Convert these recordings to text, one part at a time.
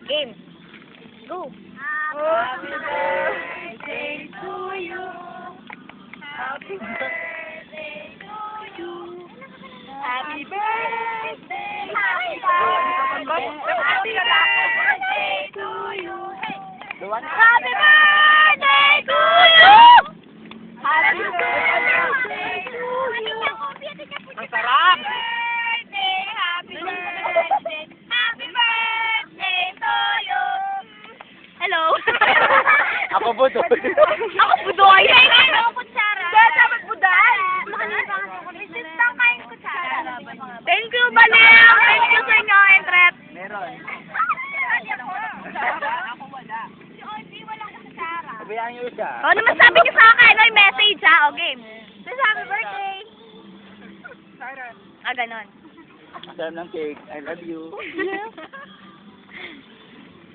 Game. Go. Happy birthday to you. Happy birthday to you. Happy birthday. Happy birthday to you. Happy birthday to you. Happy birthday to you. Ang sarap! Happy birthday. Happy birthday to you. Hello. Ako po to. Ako budoy. Ako kutsara. Dahil dapat buday. Isip kain kutsara. Thank you, Balil. Thank you sa inyo, Entret. Meron. Ako wala. Si Audrey walang kutsara. Sabihan niyo siya. O, ano masabi niyo sa akin? Ay, message ha. O, game. Happy birthday. Ah, ganon. Sarap ng cake. I love you.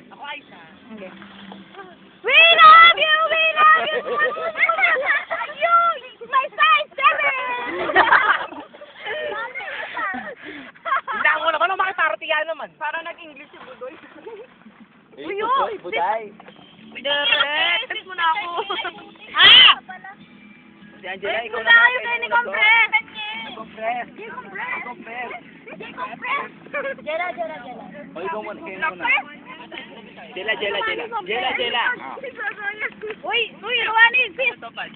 Ako ay isa. Okay. We love you! We love you! You! My size 7! Hindi ako naman ang makipartiyan naman. Parang nag-English yung budoy. Uy, budoy, buday. Direct! Mo na ako. Ah! Si Angela, ikaw Wala kayo kayo ni Compress! Compress. Compress! Jela, Jela, Jela. O, ikaw muna, kayo muna. Jela. Uy, Ruani, sis! Kakain!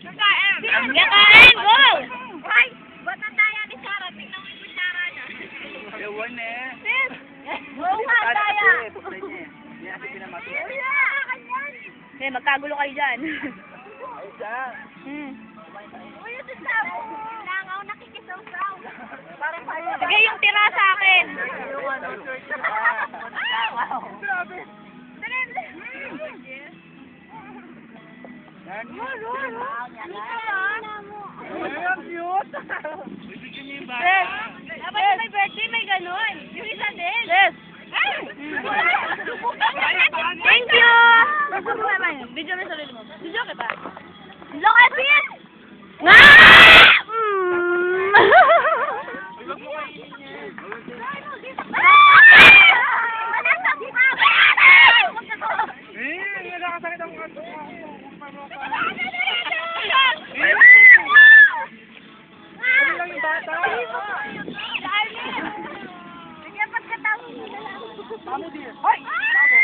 Kakain! Go! Ay! Ba't ang daya ni Sarah? Tingnan mo yung kutsara niya. Ewan eh. Sis! Oo nga, daya! Eh, magkagulo kayo dyan. Ay, siya. Uy, ito sa nangaw nakikisaw-saw. Sige, yung tira sa akin. Grabe. Yes. Dapat may birthday, may ganun. Yung isa din. Yes. Thank you! Video mo sa ulit mo. Video ka ba? Look at this! Nga! Nakasakit ang kanto ko. Ano lang yung bata? Bigyan pagkatapos mo na lang. Tamo din. Hoy! Ay!